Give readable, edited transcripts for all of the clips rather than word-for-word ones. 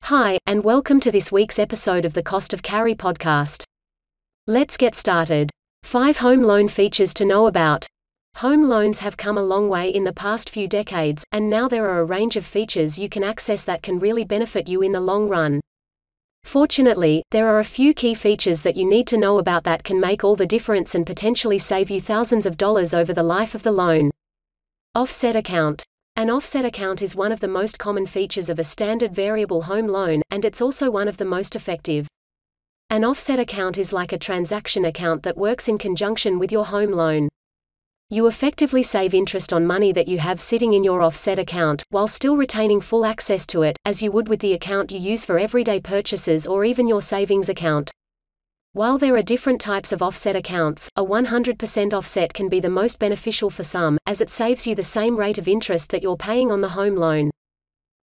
Hi, and welcome to this week's episode of the CostofCarry podcast. Let's get started. 5 home loan features to know about. Home loans have come a long way in the past few decades, and now there are a range of features you can access that can really benefit you in the long run. Fortunately, there are a few key features that you need to know about that can make all the difference and potentially save you thousands of dollars over the life of the loan. Offset account. An offset account is one of the most common features of a standard variable home loan, and it's also one of the most effective. An offset account is like a transaction account that works in conjunction with your home loan. You effectively save interest on money that you have sitting in your offset account, while still retaining full access to it, as you would with the account you use for everyday purchases or even your savings account. While there are different types of offset accounts, a 100% offset can be the most beneficial for some, as it saves you the same rate of interest that you're paying on the home loan.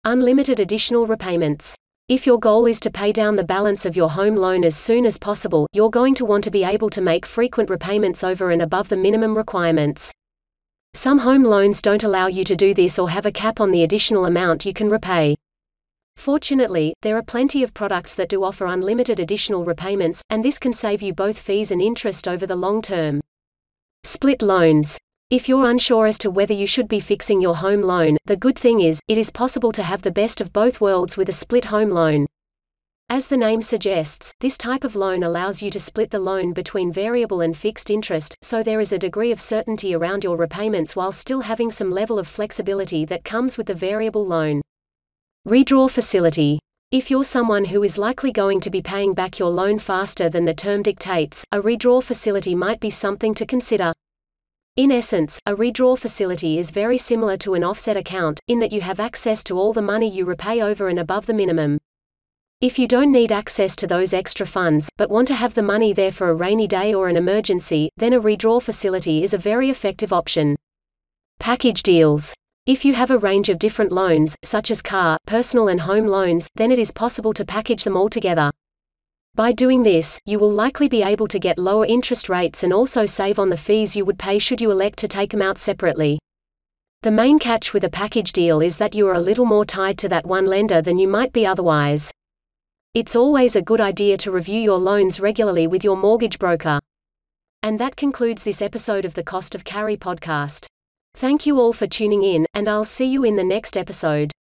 Unlimited additional repayments. If your goal is to pay down the balance of your home loan as soon as possible, you're going to want to be able to make frequent repayments over and above the minimum requirements. Some home loans don't allow you to do this or have a cap on the additional amount you can repay. Fortunately, there are plenty of products that do offer unlimited additional repayments, and this can save you both fees and interest over the long term. Split loans. If you're unsure as to whether you should be fixing your home loan, the good thing is, it is possible to have the best of both worlds with a split home loan. As the name suggests, this type of loan allows you to split the loan between variable and fixed interest, so there is a degree of certainty around your repayments while still having some level of flexibility that comes with the variable loan. Redraw facility. If you're someone who is likely going to be paying back your loan faster than the term dictates, a redraw facility might be something to consider. In essence, a redraw facility is very similar to an offset account, in that you have access to all the money you repay over and above the minimum. If you don't need access to those extra funds, but want to have the money there for a rainy day or an emergency, then a redraw facility is a very effective option. Package deals. If you have a range of different loans, such as car, personal and home loans, then it is possible to package them all together. By doing this, you will likely be able to get lower interest rates and also save on the fees you would pay should you elect to take them out separately. The main catch with a package deal is that you are a little more tied to that one lender than you might be otherwise. It's always a good idea to review your loans regularly with your mortgage broker. And that concludes this episode of the CostofCarry podcast. Thank you all for tuning in, and I'll see you in the next episode.